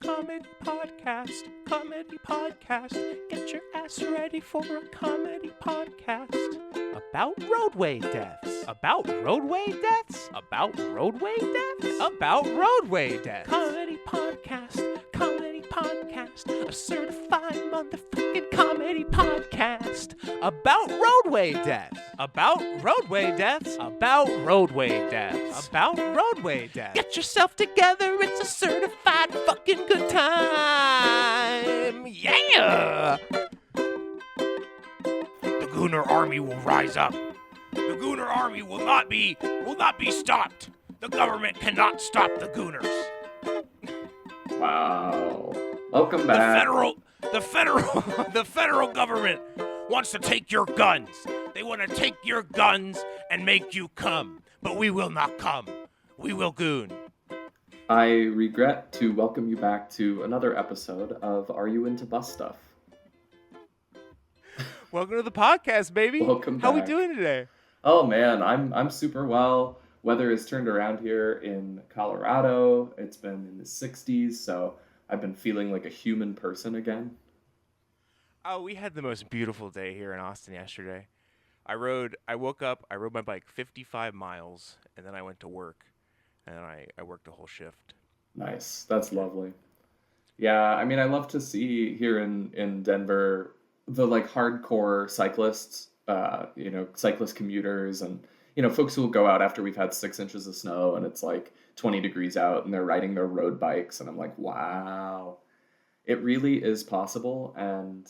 comedy podcast. Comedy podcast. Get your ass ready for a comedy podcast. About roadway deaths. About roadway deaths. About roadway deaths. About roadway deaths. Comedy podcast. Comedy podcast. A certified motherfucking comedy podcast. About roadway deaths. About roadway deaths. About roadway deaths. About roadway deaths. Get yourself together. It's a certified fucking good time. Yeah! The Gooner Army will rise up. The Gooner Army will not be stopped. The government cannot stop the Gooners. Wow. Welcome back. The federal government wants to take your guns. They want to take your guns and make you come. But we will not come. We will goon. I regret to welcome you back to another episode of Are You Into Bus Stuff? Welcome to the podcast, baby. Welcome back. How we doing today? Oh man, I'm super well. Weather has turned around here in Colorado. It's been in the 60s, so I've been feeling like a human person again. Oh, we had the most beautiful day here in Austin yesterday. I woke up, I rode my bike 55 miles, and then I went to work, and I worked a whole shift. Nice. That's lovely. Yeah, I mean, I love to see here in Denver the like hardcore cyclists, cyclist commuters and, folks who will go out after we've had 6 inches of snow and it's like 20 degrees out and they're riding their road bikes. And I'm like, wow, it really is possible. And,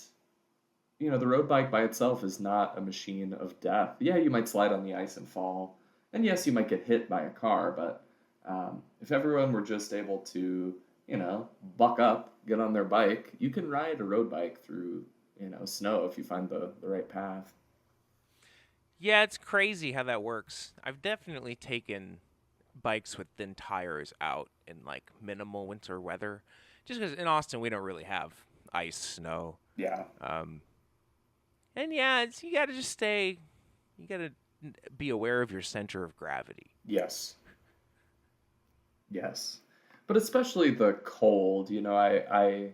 the road bike by itself is not a machine of death. Yeah, you might slide on the ice and fall. And yes, you might get hit by a car, but if everyone were just able to, buck up, get on their bike, you can ride a road bike through, snow if you find the right path. Yeah, it's crazy how that works. I've definitely taken bikes with thin tires out in like minimal winter weather, just because in Austin we don't really have ice, snow. Yeah. And yeah, you gotta be aware of your center of gravity. Yes. But especially the cold, I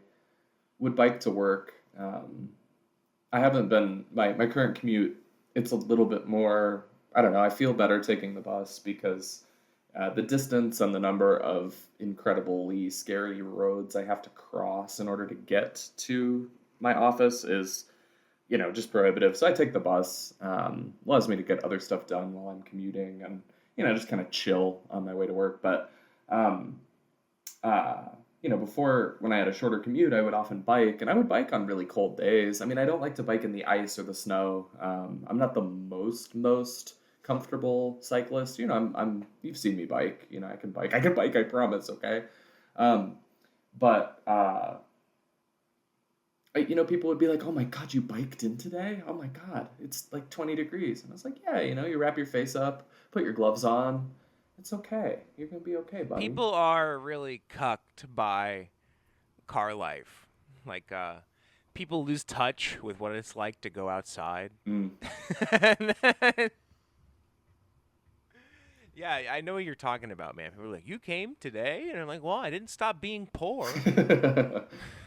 would bike to work. I haven't been, my current commute, it's a little bit more, I don't know, I feel better taking the bus because the distance and the number of incredibly scary roads I have to cross in order to get to my office is, just prohibitive. So I take the bus, allows me to get other stuff done while I'm commuting and, just kind of chill on my way to work. But, before when I had a shorter commute, I would often bike and I would bike on really cold days. I mean, I don't like to bike in the ice or the snow. I'm not the most comfortable cyclist. You've seen me bike, I can bike, I promise. Okay. People would be like, oh my God, you biked in today? Oh my God, it's like 20 degrees. And I was like, yeah, you wrap your face up, put your gloves on. It's okay. You're going to be okay, buddy. People are really cucked by car life. Like, people lose touch with what it's like to go outside. Mm. Yeah, I know what you're talking about, man. People are like, you came today? And I'm like, well, I didn't stop being poor.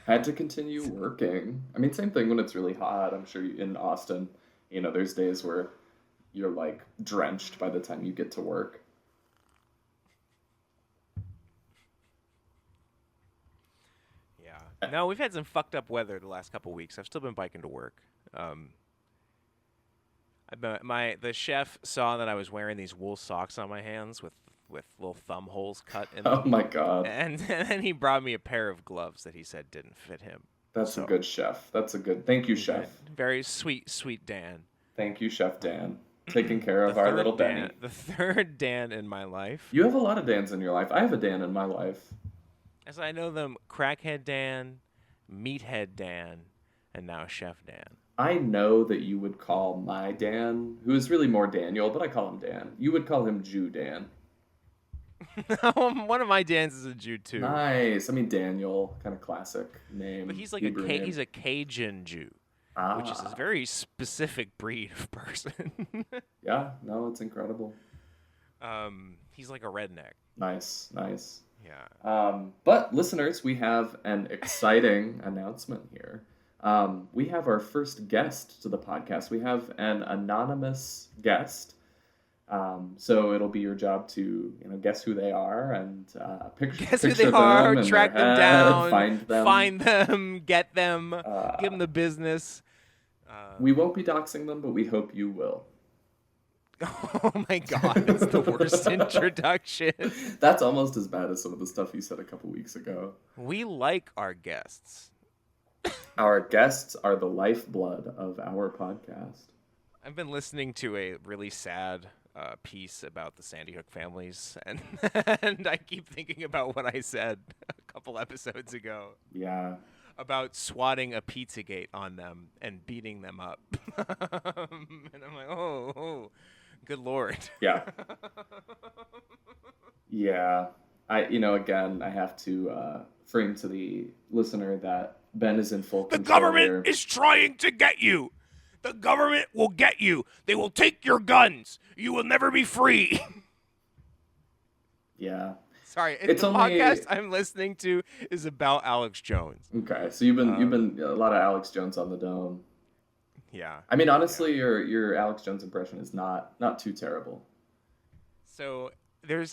Had to continue working. I mean, same thing when it's really hot. I'm sure in Austin, there's days where you're like drenched by the time you get to work. Yeah. No, we've had some fucked up weather the last couple weeks. I've still been biking to work. The chef saw that I was wearing these wool socks on my hands with little thumb holes cut in them. Oh my God. And then he brought me a pair of gloves that he said didn't fit him. That's a good chef. Thank you, chef. Very sweet Dan. Thank you, Chef Dan. Taking care of our little Benny. The third Dan in my life. You have a lot of Dans in your life. I have a Dan in my life. As I know them, Crackhead Dan, Meathead Dan, and now Chef Dan. I know that you would call my Dan, who is really more Daniel, but I call him Dan. You would call him Jew Dan. One of my Dans is a Jew too. Nice. I mean, Daniel, kind of classic name. But he's like he's a Cajun Jew, which is a very specific breed of person. Yeah, no, it's incredible. He's like a redneck. Nice. Yeah. But listeners, we have an exciting announcement here. We have our first guest to the podcast. We have an anonymous guest. So it'll be your job to, guess who they are and Guess who picture they are, them in track their them head, down, find them, get them, give them the business. We won't be doxing them, but we hope you will. Oh my God, it's the worst introduction. That's almost as bad as some of the stuff you said a couple weeks ago. We like our guests. Our guests are the lifeblood of our podcast. I've been listening to a really sad piece about the Sandy Hook families, and and I keep thinking about what I said a couple episodes ago. Yeah. About swatting a Pizzagate on them and beating them up. And I'm like, oh, good Lord. Yeah. Yeah. Again, I have to frame to the listener that Ben is in full control. The government is trying to get you. The government will get you. They will take your guns. You will never be free. Yeah. Sorry, podcast I'm listening to is about Alex Jones. Okay, so you've been a lot of Alex Jones on the dome. Yeah. I mean, honestly, your Alex Jones impression is not too terrible. So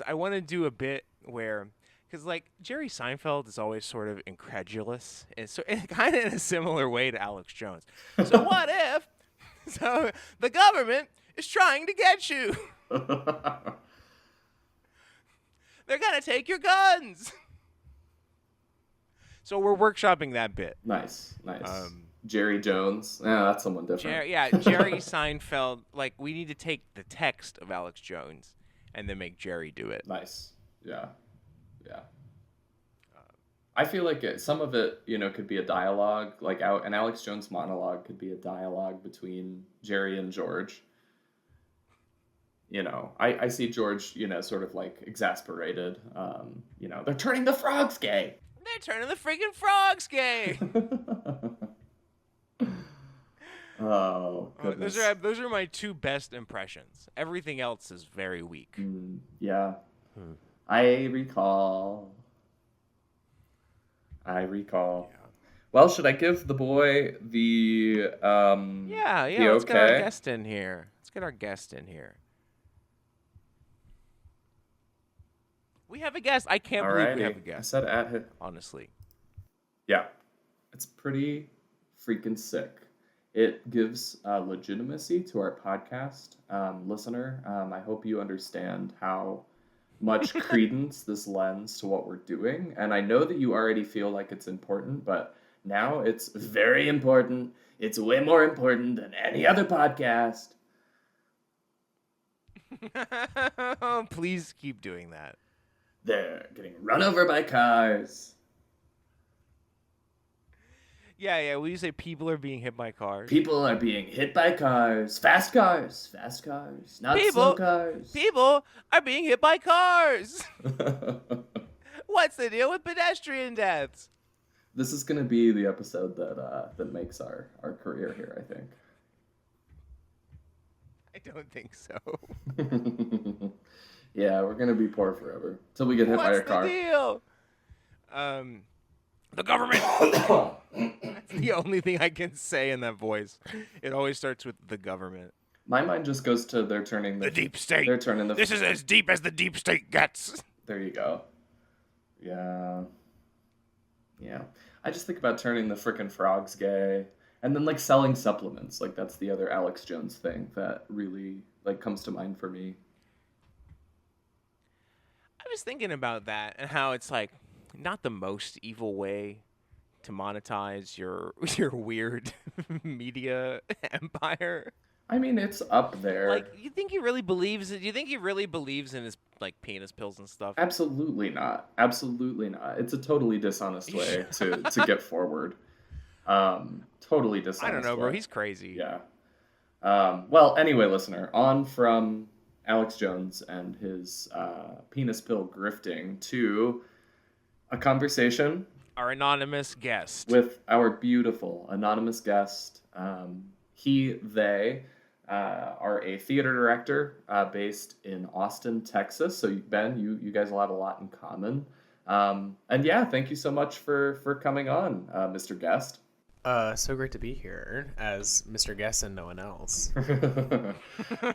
I want to do a bit where, because like Jerry Seinfeld is always sort of incredulous, and so kind of in a similar way to Alex Jones. So what if? So the government is trying to get you. They're going to take your guns. So we're workshopping that bit. Nice. Jerry Jones. Yeah, that's someone different. Jerry Seinfeld. Like, we need to take the text of Alex Jones and then make Jerry do it. Nice. Yeah. I feel like some of it, could be a dialogue. Like an Alex Jones monologue could be a dialogue between Jerry and George. I see George, sort of like exasperated. They're turning the frogs gay. They're turning the freaking frogs gay. Oh, goodness. Those are my two best impressions. Everything else is very weak. Yeah. I recall. Yeah. Well, should I give the boy the Yeah. Let's get our guest in here. We have a guest. I can't believe we have a guest. I said at him. Honestly. Yeah. It's pretty freaking sick. It gives legitimacy to our podcast. Listener, I hope you understand how much credence this lends to what we're doing. And I know that you already feel like it's important, but now it's very important. It's way more important than any other podcast. Please keep doing that. They're getting run over by cars. Yeah. Will you say people are being hit by cars? People are being hit by cars. Fast cars, not slow cars. People are being hit by cars. What's the deal with pedestrian deaths? This is going to be the episode that makes our career here, I think. I don't think so. Yeah, we're going to be poor forever till we get hit by a car. What's the deal? The government. That's the only thing I can say in that voice. It always starts with the government. My mind just goes to they're turning the deep state. They're turning This is as deep as the deep state gets. There you go. Yeah. I just think about turning the frickin' frogs gay, and then like selling supplements. Like that's the other Alex Jones thing that really like comes to mind for me. I was thinking about that and how it's like not the most evil way to monetize your weird media empire. I mean, it's up there. Like, you think he really believes it? Do you think he really believes in his like penis pills and stuff? Absolutely not. It's a totally dishonest way to get forward. Totally dishonest. I don't know, bro. He's crazy. Yeah. Well, anyway, listener, on from Alex Jones and his penis pill grifting to a conversation. Our anonymous guest. With our beautiful anonymous guest. They are a theater director based in Austin, Texas. So Ben, you guys will have a lot in common. And yeah, thank you so much for coming on, Mr. Guest. So great to be here as Mr. Guest and no one else.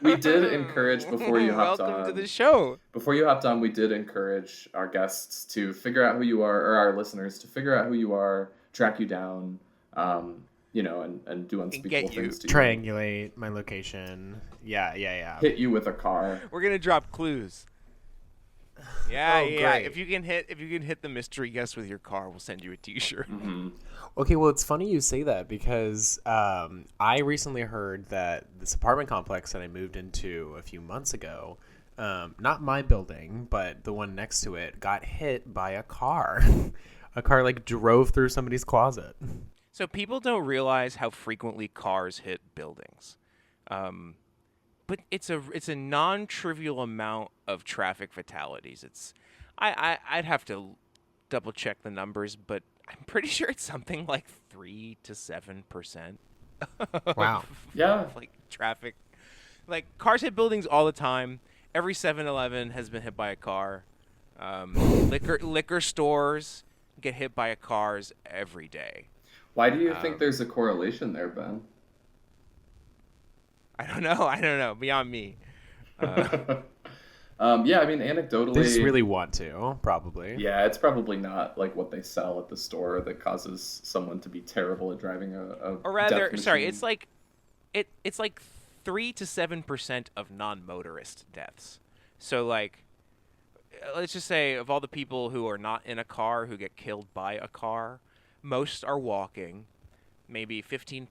We did encourage before you hopped Welcome on. to the show. Before you hopped on, we did encourage our guests to figure out who you are, or our listeners to figure out who you are, track you down, and do unspeakable get you. things to you. Triangulate my location. Yeah. Hit you with a car. We're gonna drop clues. Yeah, Oh, yeah. great. If you can hit the mystery guest with your car, we'll send you a T-shirt. Mm-hmm. Okay, well, it's funny you say that because I recently heard that this apartment complex that I moved into a few months ago, not my building, but the one next to it, got hit by a car. A car, like, drove through somebody's closet. So people don't realize how frequently cars hit buildings, but it's a non-trivial amount of traffic fatalities. I'd have to double check the numbers, but I'm pretty sure it's something like 3 to 7%. Wow. Yeah. Like traffic, like cars hit buildings all the time. Every 7-Eleven has been hit by a car. Liquor stores get hit by cars every day. Why do you think there's a correlation there, Ben? I don't know. Beyond me. Yeah, I mean, anecdotally, They just really want to, probably. yeah, it's probably not like what they sell at the store that causes someone to be terrible at driving a Or rather, death sorry, machine. it's like 3 to 7% of non-motorist deaths. So like, let's just say of all the people who are not in a car who get killed by a car, most are walking. Maybe 15%,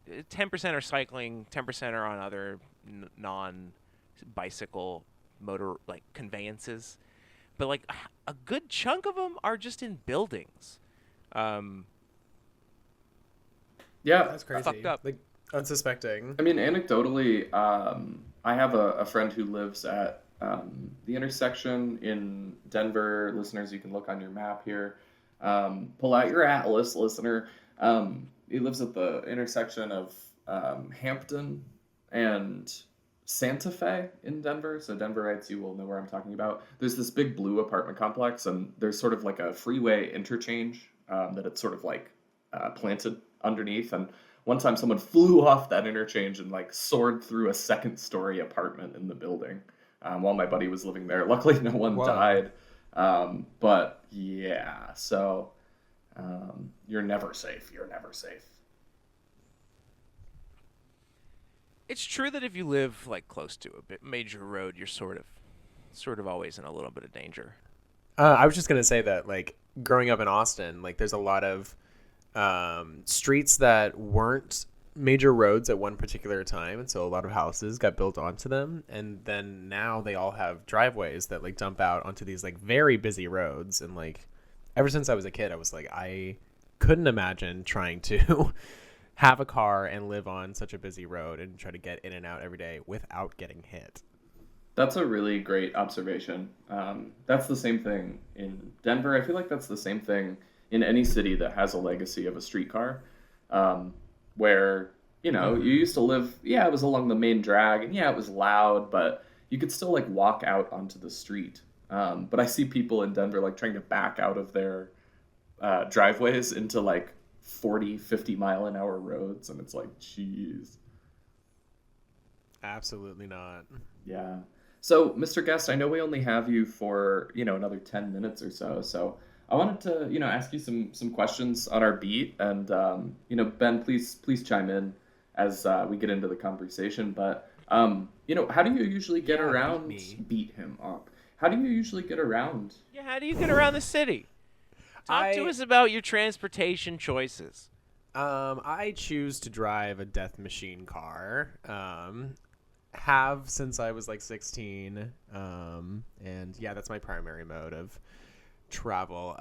10% are cycling, 10% are on other non-bicycle motor like conveyances, but like a good chunk of them are just in buildings. Yeah, That's crazy. Fucked up. Like, unsuspecting. I mean, anecdotally, I have a friend who lives at the intersection in Denver. Listeners, you can look on your map here. Pull out your atlas, listener. He lives at the intersection of Hampton and Santa Fe in Denver. So Denverites, you will know where I'm talking about. There's this big blue apartment complex, and there's sort of like a freeway interchange that it's sort of like planted underneath. And one time someone flew off that interchange and like soared through a second-story apartment in the building while my buddy was living there. Luckily, no one Whoa. died. But yeah, so you're never safe. You're never safe. It's true that if you live like close to a bit major road, you're sort of always in a little bit of danger. I was just gonna say that, like, growing up in Austin, like, there's a lot of streets that weren't major roads at one particular time, and so a lot of houses got built onto them, and then now they all have driveways that like dump out onto these like very busy roads. And like, ever since I was a kid, I was like, I couldn't imagine trying to have a car and live on such a busy road and try to get in and out every day without getting hit. That's a really great observation. That's the same thing in Denver. I feel like that's the same thing in any city that has a legacy of a streetcar, where, you used to live, yeah, it was along the main drag, and yeah, it was loud, but you could still like walk out onto the street. But I see people in Denver like trying to back out of their driveways into like 40, 50 mile an hour roads, and it's like, geez. Absolutely not. Yeah. So, Mr. Guest, I know we only have you for, another 10 minutes or so. So I wanted to, ask you some questions on our beat. And, Ben, please chime in as we get into the conversation. But, how do you usually get around? Beat him up. How do you usually get around? Yeah, how do you get around the city? Talk to us about your transportation choices. I choose to drive a death machine car. Have since I was like 16. And yeah, that's my primary mode of travel.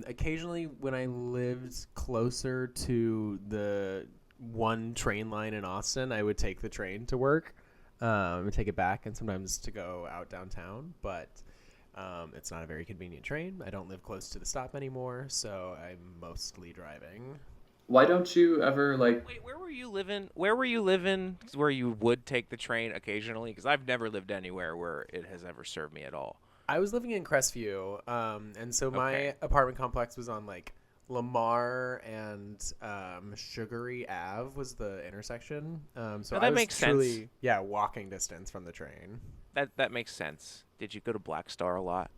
Occasionally when I lived closer to the one train line in Austin, I would take the train to work, and take it back, and sometimes to go out downtown, but it's not a very convenient train. I don't live close to the stop anymore, so I'm mostly driving. Why don't you ever like? Wait, where were you living? Where were you living where you would take the train occasionally? Because I've never lived anywhere where it has ever served me at all. I was living in Crestview, and so my Okay. apartment complex was on like Lamar and Sugary Ave was the intersection. So Now, I that was makes sense. truly, yeah, walking distance from the train. That makes sense. Did you go to Black Star a lot?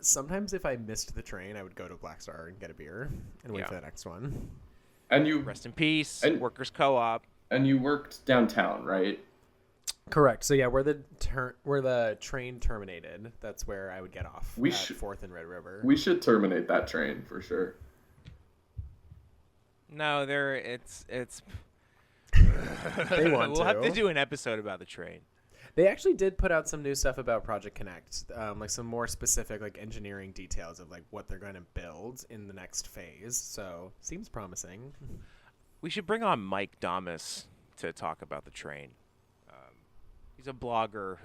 Sometimes if I missed the train, I would go to Black Star and get a beer and wait Yeah. for the next one. And you Rest in peace, And- Workers Co-op. and you worked downtown, right? Correct. So yeah, where the train terminated, that's where I would get off We at should- 4th and Red River. We should terminate that train for sure. No, it's. They want We'll have to to. do an episode about the train. They actually did put out some new stuff about Project Connect, like some more specific like engineering details of like what they're going to build in the next phase. So seems promising. We should bring on Mike Damas to talk about the train. He's a blogger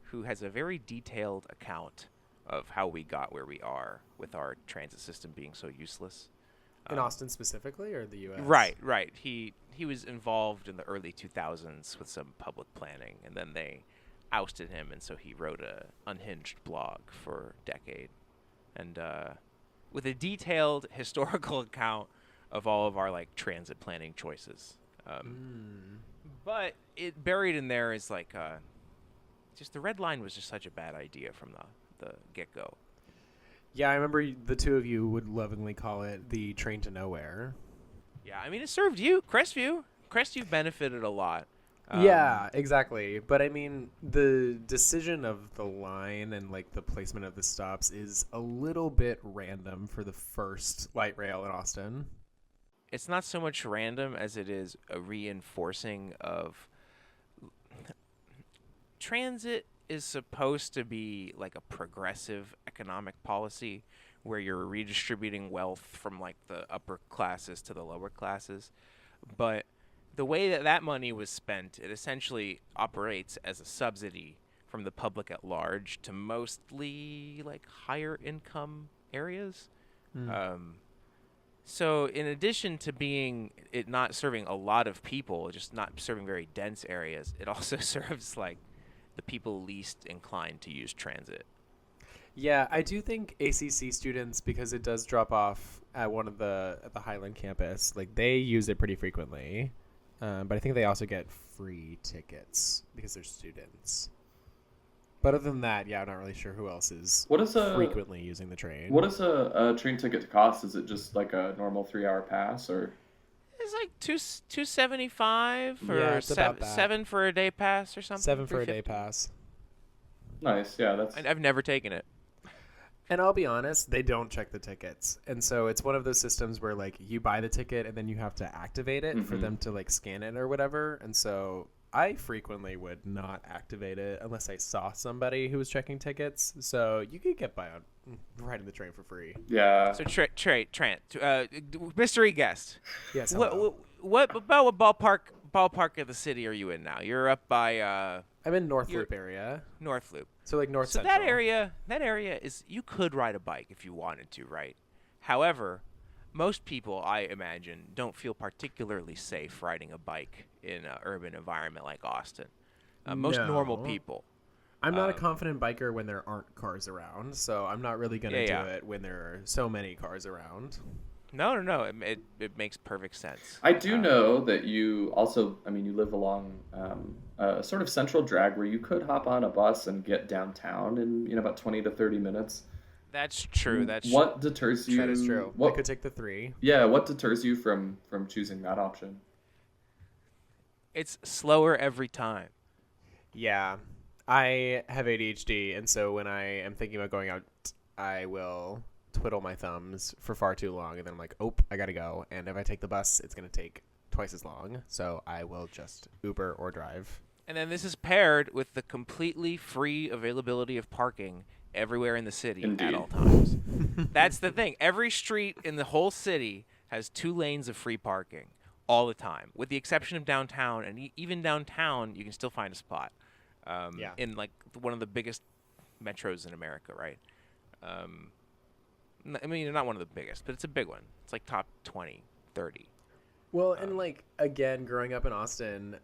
who has a very detailed account of how we got where we are with our transit system being so useless. In Austin specifically, or the U.S.? Right. He was involved in the early 2000s with some public planning, and then they ousted him, and so he wrote a unhinged blog for a decade, and with a detailed historical account of all of our like transit planning choices. But it buried in there is like just the red line was just such a bad idea from the get-go. Yeah, I remember the two of you would lovingly call it the train to nowhere. Yeah, I mean, it served you. Crestview benefited a lot. Yeah, exactly. But I mean, the decision of the line and like the placement of the stops is a little bit random for the first light rail in Austin. It's not so much random as it is a reinforcing of transit is supposed to be like a progressive economic policy where you're redistributing wealth from like the upper classes to the lower classes. But the way that money was spent, it essentially operates as a subsidy from the public at large to mostly like higher income areas. So in addition to being it not serving a lot of people, just not serving very dense areas, it also serves like the people least inclined to use transit. Yeah, I do think ACC students, because it does drop off at at the Highland campus, like they use it pretty frequently. But I think they also get free tickets because they're students. But other than that, yeah, I'm not really sure who else is frequently using the train. What does a train ticket cost? Is it just like a normal 3-hour pass, or? It's like $275 or Yeah, it's about that. $7 for a day pass or something. $7 for a day $3.50. pass. Nice, yeah, that's. I've never taken it. And I'll be honest, they don't check the tickets. And so it's one of those systems where like you buy the ticket and then you have to activate it for them to like scan it or whatever. And so I frequently would not activate it unless I saw somebody who was checking tickets. So you could get by on riding the train for free. Yeah. So Trent, mystery guest. Yes. What about what ballpark of the city are you in now? You're up by I'm in North Loop area. North Loop. So like North So Central. that area is you could ride a bike if you wanted to, right? However, most people, I imagine, don't feel particularly safe riding a bike in an urban environment like Austin. Most normal No. people. I'm not a confident biker when there aren't cars around, so I'm not really going to do it when there are so many cars around. No. It makes perfect sense. I do know that you also, I mean, you live along a sort of central drag where you could hop on a bus and get downtown in about 20 to 30 minutes. That's true. What deters you? That is true. What I could take the 3. Yeah, what deters you from choosing that option? It's slower every time. Yeah. I have ADHD, and so when I am thinking about going out, I will twiddle my thumbs for far too long, and then I'm like, oh, I gotta go. And if I take the bus, it's going to take twice as long, so I will just Uber or drive. And then this is paired with the completely free availability of parking everywhere in the city Indeed. at all times. That's the thing. Every street in the whole city has 2 lanes of free parking all the time, with the exception of downtown. And even downtown, you can still find a spot in like one of the biggest metros in America, right? I mean, not one of the biggest, but it's a big one. It's like top 20, 30. Well, and like again, growing up in Austin,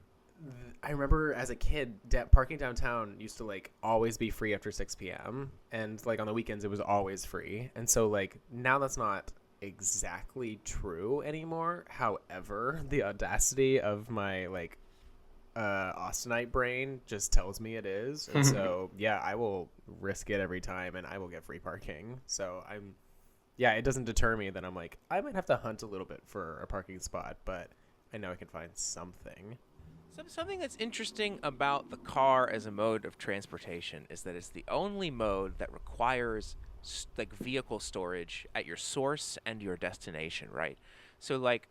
I remember as a kid, parking downtown used to like always be free after 6 p.m. and like on the weekends it was always free. And so like now that's not exactly true anymore. However, the audacity of my like Austinite brain just tells me it is. And so yeah, I will risk it every time, and I will get free parking. So yeah, it doesn't deter me that I'm like, I might have to hunt a little bit for a parking spot, but I know I can find something. Something that's interesting about the car as a mode of transportation is that it's the only mode that requires like vehicle storage at your source and your destination, right? So like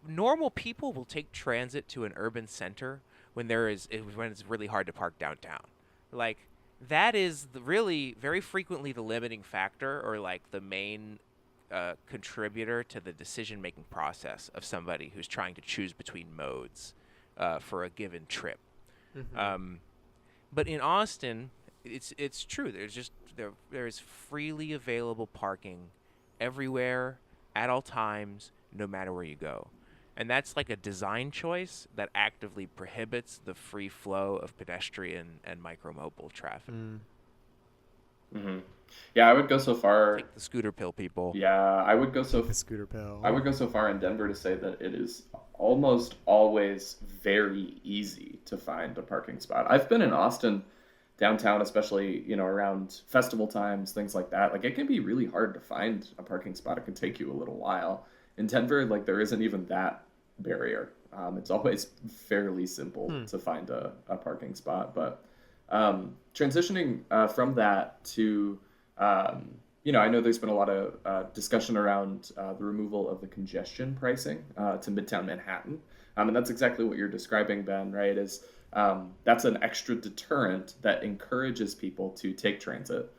normal people will take transit to an urban center when it's really hard to park downtown. Like that is really very frequently the limiting factor, or like the main contributor to the decision-making process of somebody who's trying to choose between modes for a given trip. But in Austin, it's true. There is freely available parking everywhere at all times, no matter where you go. And that's like a design choice that actively prohibits the free flow of pedestrian and micromobile traffic. Yeah, I would go so far. Take the scooter pill, people. Yeah, I would go so. The scooter pill. I would go so far in Denver to say that it is almost always very easy to find a parking spot. I've been in Austin downtown, especially around festival times, things like that. Like it can be really hard to find a parking spot. It can take you a little while. In Denver, like there isn't even that barrier. It's always fairly simple to find a parking spot. But transitioning from that to, I know there's been a lot of discussion around the removal of the congestion pricing to Midtown Manhattan. And that's exactly what you're describing, Ben, right? That's an extra deterrent that encourages people to take transit.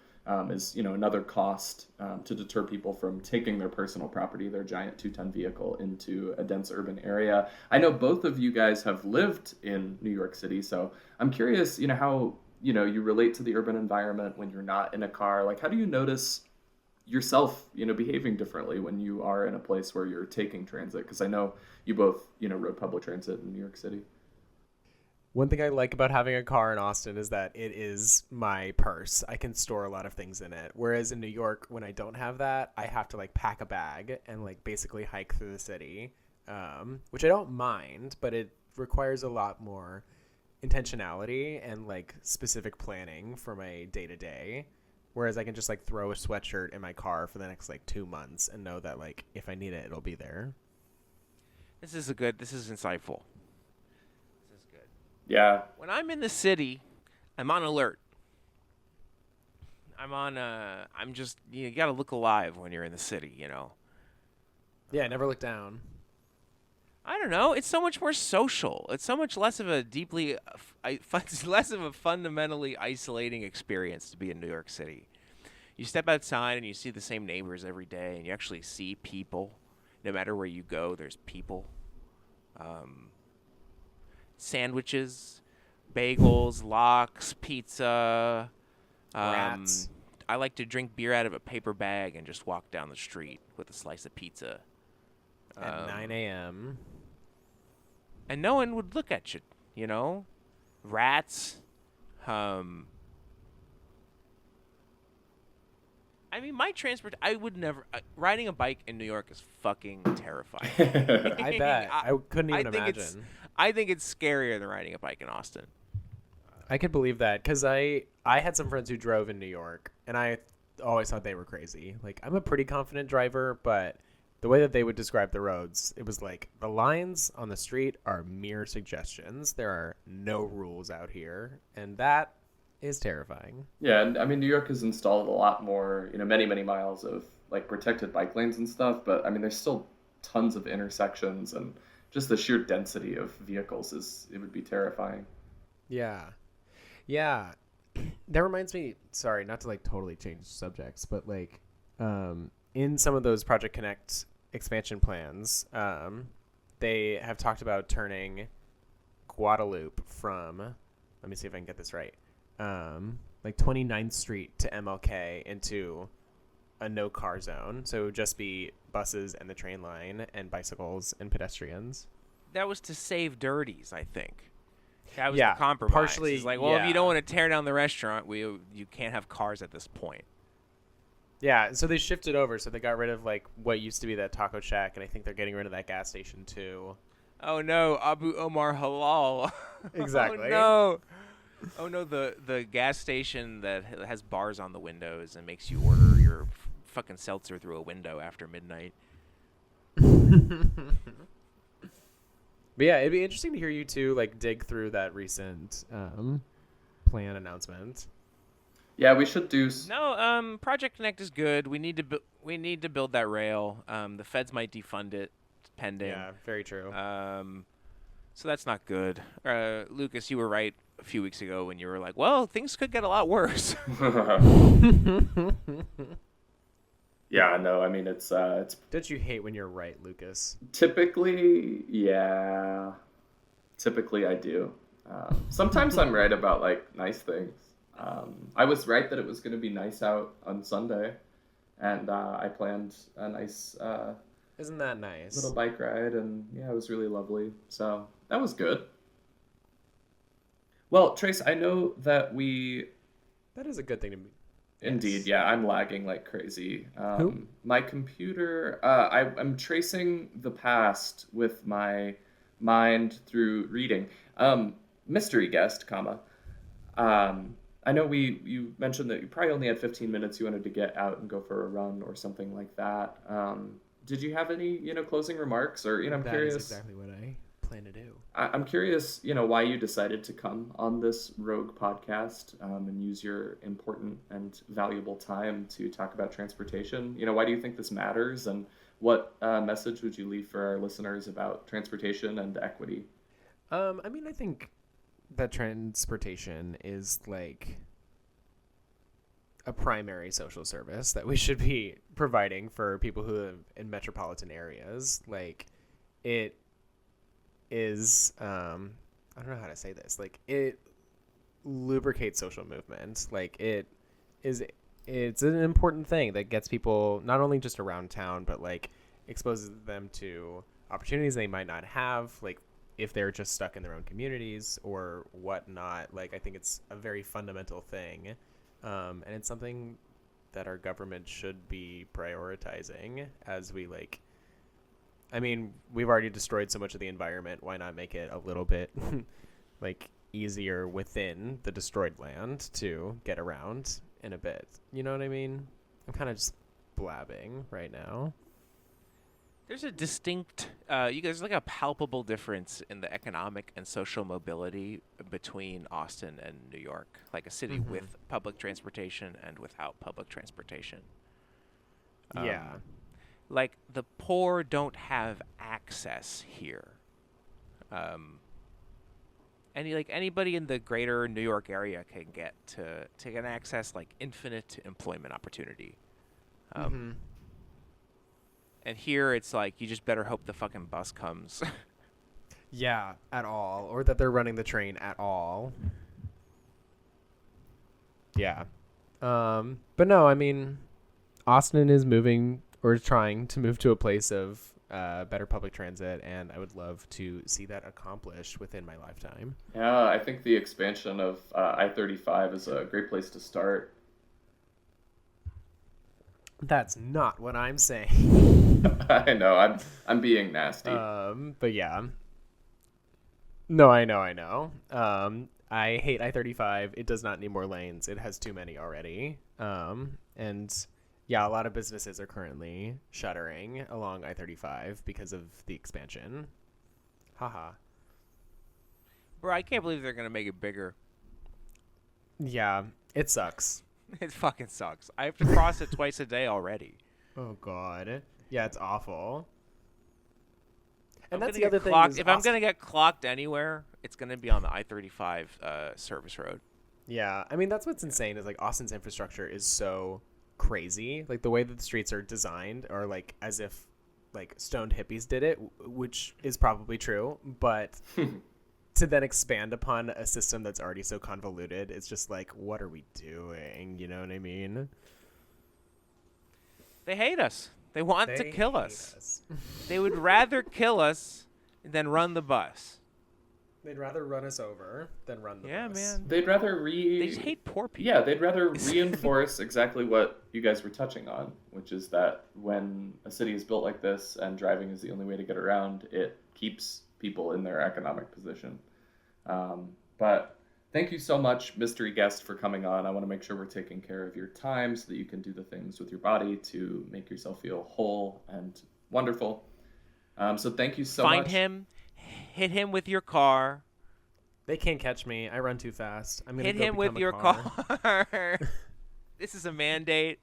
Is another cost to deter people from taking their personal property, their giant 2-ton vehicle, into a dense urban area. I know both of you guys have lived in New York City, so I'm curious, how you relate to the urban environment when you're not in a car. Like, how do you notice yourself, behaving differently when you are in a place where you're taking transit? Because I know you both, rode public transit in New York City. One thing I like about having a car in Austin is that it is my purse. I can store a lot of things in it. Whereas in New York, when I don't have that, I have to like pack a bag and like basically hike through the city, which I don't mind, but it requires a lot more intentionality and like specific planning for my day-to-day. Whereas I can just like throw a sweatshirt in my car for the next like 2 months and know that like if I need it, it'll be there. This is insightful. Yeah. When I'm in the city, I'm on alert. I'm just, you got to look alive when you're in the city, Yeah, never look down. I don't know. It's so much more social. It's so much less of a less of a fundamentally isolating experience to be in New York City. You step outside and you see the same neighbors every day, and you actually see people. No matter where you go, there's people. Sandwiches, bagels, lox, pizza. Rats. I like to drink beer out of a paper bag and just walk down the street with a slice of pizza. At 9 a.m. And no one would look at you, Rats. I mean, I would never... riding a bike in New York is fucking terrifying. I bet. I couldn't even imagine. I think it's scarier than riding a bike in Austin. I could believe that because I had some friends who drove in New York, and I always thought they were crazy. Like, I'm a pretty confident driver, but the way that they would describe the roads, it was like the lines on the street are mere suggestions. There are no rules out here, and that is terrifying. Yeah, and I mean, New York has installed a lot more, many, many miles of like protected bike lanes and stuff, but I mean, there's still tons of intersections, and just the sheer density of vehicles it would be terrifying. Yeah. That reminds me, sorry, not to like totally change subjects, but like in some of those Project Connect expansion plans, they have talked about turning Guadalupe from, let me see if I can get this right, like 29th Street to MLK into a no car zone, so it would just be buses and the train line and bicycles and pedestrians. That was to save dirties, I think. That was Yeah, the compromise. partially, It's like, well, if you yeah. don't want to tear down the restaurant, you can't have cars at this point. Yeah, so they shifted over, so they got rid of like what used to be that taco shack, and I think they're getting rid of that gas station too. Oh no, Abu Omar Halal. Exactly. Oh no, the gas station that has bars on the windows and makes you order your fucking seltzer through a window after midnight. But yeah, it'd be interesting to hear you two like dig through that recent plan announcement. Yeah, we should do. No, Project Connect is good. We need to build that rail. The feds might defund it, pending. Yeah, very true. So that's not good. Lucas, you were right a few weeks ago when you were like, well, things could get a lot worse. Yeah, no, I mean it's Don't you hate when you're right, Lucas? typically, yeah. Typically, I do. Sometimes I'm right about like nice things. I was right that it was going to be nice out on Sunday, and I planned a nice Isn't that nice? little bike ride, and yeah, it was really lovely. So that was good. Well, Trace, I know that we That is a good thing to be. indeed, Yes. yeah, I'm lagging like crazy. Who? My computer, I'm tracing the past with my mind through reading. Mystery guest, comma. I know you mentioned that you probably only had 15 minutes. You wanted to get out and go for a run or something like that. Did you have any, closing remarks, or I'm That curious. is exactly what I plan to do. I'm curious, why you decided to come on this Rogue podcast and use your important and valuable time to talk about transportation. Why do you think this matters, and what message would you leave for our listeners about transportation and equity? I mean, I think that transportation is like a primary social service that we should be providing for people who live in metropolitan areas. Like, it is, I don't know how to say this. Like, it lubricates social movement. Like, it's an important thing that gets people not only just around town, but like exposes them to opportunities they might not have. Like, if they're just stuck in their own communities or whatnot. Like, I think it's a very fundamental thing. And it's something that our government should be prioritizing as we I mean, we've already destroyed so much of the environment. Why not make it a little bit easier within the destroyed land to get around in a bit? You know what I mean? I'm kind of just blabbing right now. There's a distinct, there's like a palpable difference in the economic and social mobility between Austin and New York, like a city with public transportation and without public transportation. Yeah. Like, the poor don't have access here. Anybody in the greater New York area can get can access like infinite employment opportunity. And here it's like you just better hope the fucking bus comes. Yeah, at all. Or that they're running the train at all. Yeah. But no, I mean, Austin is moving or trying to move to a place of better public transit, and I would love to see that accomplished within my lifetime. Yeah, I think the expansion of I-35 is a great place to start. That's not what I'm saying. I know, I'm being nasty. But yeah. No, I know. I hate I-35. It does not need more lanes. It has too many already. And yeah, a lot of businesses are currently shuttering along I-35 because of the expansion. Haha. Bro, I can't believe they're going to make it bigger. Yeah, it sucks. It fucking sucks. I have to cross it twice a day already. Oh, God. Yeah, it's awful. And I'm that's gonna the other get thing. clocked. is If I'm Austin- going to get clocked anywhere, it's going to be on the I-35 service road. Yeah, I mean, that's what's insane is, like, Austin's infrastructure is so crazy. Like, the way that the streets are designed are, like, as if, like, stoned hippies did it, which is probably true. But to then expand upon a system that's already so convoluted, it's just like, what are we doing? You know what I mean? They hate us. They want to They kill hate us. They would rather kill us than run the bus. They'd rather run us over than run the Yeah, bus. man. They'd rather They just hate poor people. Yeah, they'd rather reinforce exactly what you guys were touching on, which is that when a city is built like this and driving is the only way to get around, it keeps people in their economic position. But thank you so much, mystery guest, for coming on. I want to make sure we're taking care of your time so that you can do the things with your body to make yourself feel whole and wonderful. So thank you so much. Find him, hit him with your car. They can't catch me. I run too fast. I'm gonna Hit go him with become a your car. car. This is a mandate.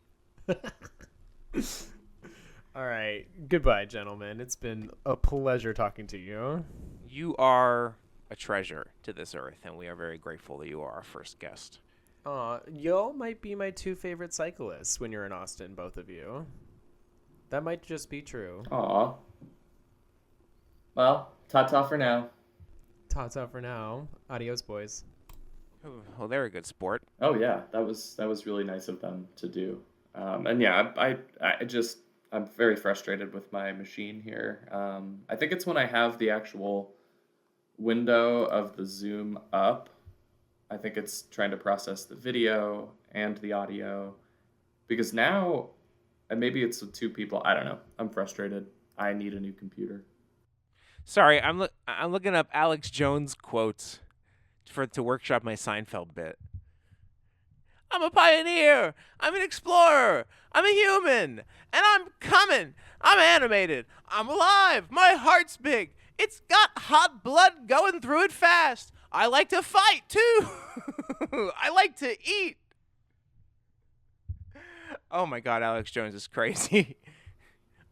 All right. Goodbye, gentlemen. It's been a pleasure talking to you. You are a treasure to this earth, and we are very grateful that you are our first guest. Y'all might be my 2 favorite cyclists when you're in Austin, both of you. That might just be true. Aw. Well, ta-ta for now. Ta-ta for now. Adios, boys. Oh, they're a good sport. Oh yeah, that was really nice of them to do. And yeah, I'm very frustrated with my machine here. I think it's when I have the actual window of the Zoom up. I think it's trying to process the video and the audio, because now, and maybe it's with 2 people. I don't know. I'm frustrated. I need a new computer. Sorry, I'm looking up Alex Jones quotes to workshop my Seinfeld bit. I'm a pioneer. I'm an explorer. I'm a human. And I'm coming. I'm animated. I'm alive. My heart's big. It's got hot blood going through it fast. I like to fight, too. I like to eat. Oh, my God, Alex Jones is crazy.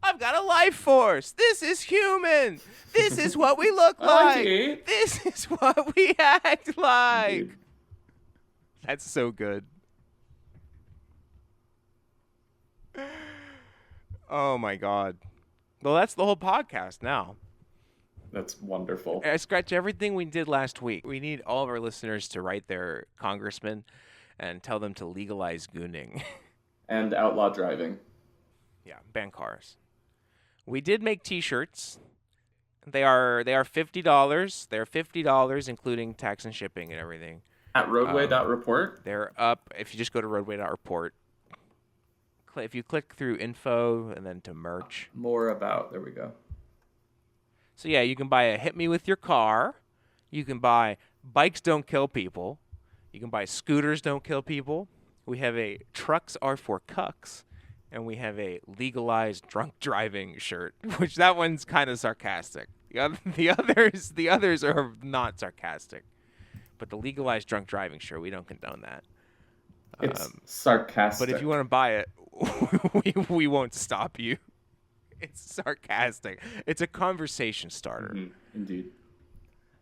I've got a life force. This is human. This is what we look like. Okay. This is what we act like. Indeed. That's so good. Oh my God. Well, that's the whole podcast now. That's wonderful. I scratch everything we did last week. We need all of our listeners to write their congressman and tell them to legalize gooning. And outlaw driving. Yeah, ban cars. We did make T-shirts. They are $50. They're $50, including tax and shipping and everything. At roadway.report. They're up if you just go to roadway.report. If you click through info and then to merch. More about. There we go. So yeah, you can buy a Hit Me With Your Car. You can buy Bikes Don't Kill People. You can buy Scooters Don't Kill People. We have a Trucks Are For Cucks. And we have a Legalized Drunk Driving shirt, which that one's kind of sarcastic. The others are not sarcastic. But the Legalized Drunk Driving shirt, we don't condone that. It's sarcastic. But if you want to buy it, we won't stop you. It's sarcastic. It's a conversation starter. Mm-hmm. Indeed.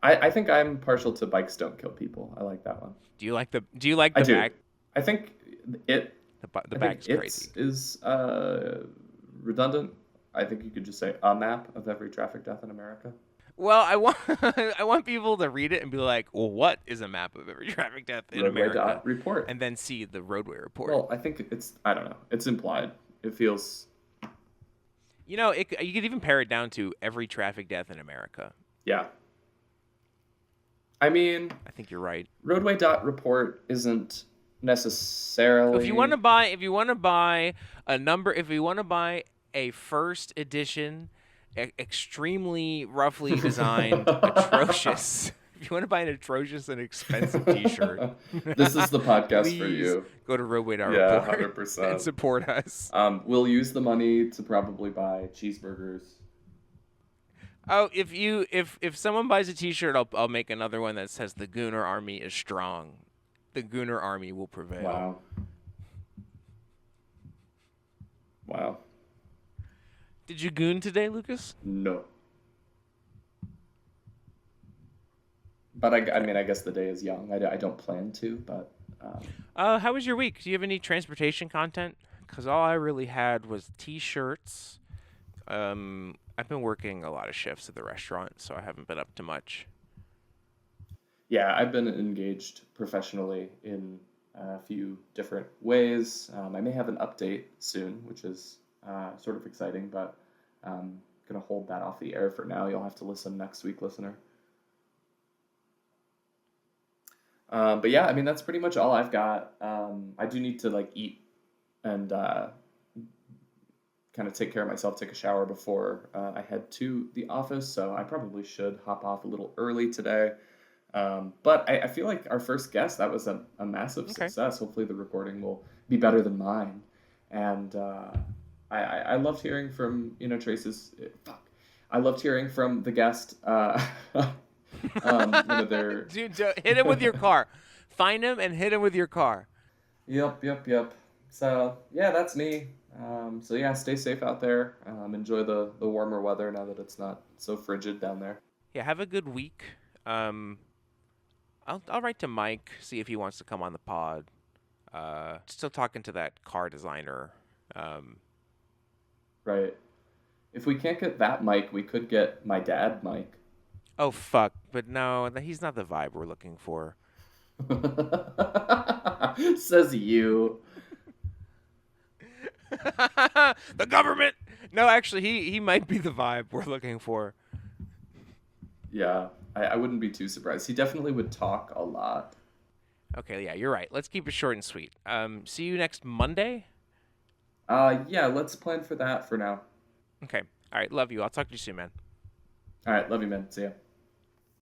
I think I'm partial to Bikes Don't Kill People. I like that one. Do you like the back? I think it. The bag's crazy. Is redundant. I think you could just say a map of every traffic death in America. Well, I want people to read it and be like, well, what is a map of every traffic death in America? Roadway.report. And then see the roadway report. Well, I think I don't know. It's implied. It feels. You could even pare it down to every traffic death in America. Yeah. I mean, I think you're right. Roadway.report isn't necessarily. If you want to buy a first edition, extremely roughly designed, atrocious. If you want to buy an atrocious and expensive T-shirt, this is the podcast for you. Go to roadway.report. Yeah, 100%. And support us. We'll use the money to probably buy cheeseburgers. Oh, if someone buys a T-shirt, I'll make another one that says "The Gooner Army is strong." The Gooner Army will prevail. Wow. Did you goon today, Lucas? No. But I guess the day is young. I don't plan to, but. How was your week? Do you have any transportation content? Because all I really had was T-shirts. I've been working a lot of shifts at the restaurant, so I haven't been up to much. Yeah, I've been engaged professionally in a few different ways. I may have an update soon, which is sort of exciting, but gonna hold that off the air for now. You'll have to listen next week, listener. But yeah, I mean, that's pretty much all I've got. I do need to like eat and kind of take care of myself, take a shower before I head to the office. So I probably should hop off a little early today. But I feel like our first guest, that was a massive success. Hopefully the recording will be better than mine. And I loved hearing from, Trace's, I loved hearing from the guest. Dude, hit him with your car. Find him and hit him with your car. Yep. So yeah, that's me. So yeah, stay safe out there. Enjoy the warmer weather now that it's not so frigid down there. Yeah, have a good week. I'll write to Mike, see if he wants to come on the pod. Still talking to that car designer. Right. If we can't get that Mike, we could get my dad Mike. Oh fuck! But no, he's not the vibe we're looking for. Says you. The government. No, actually, he might be the vibe we're looking for. Yeah, I wouldn't be too surprised. He definitely would talk a lot. Okay, yeah, you're right. Let's keep it short and sweet. See you next Monday? Yeah, let's plan for that for now. Okay. All right, love you. I'll talk to you soon, man. All right, love you, man. See ya.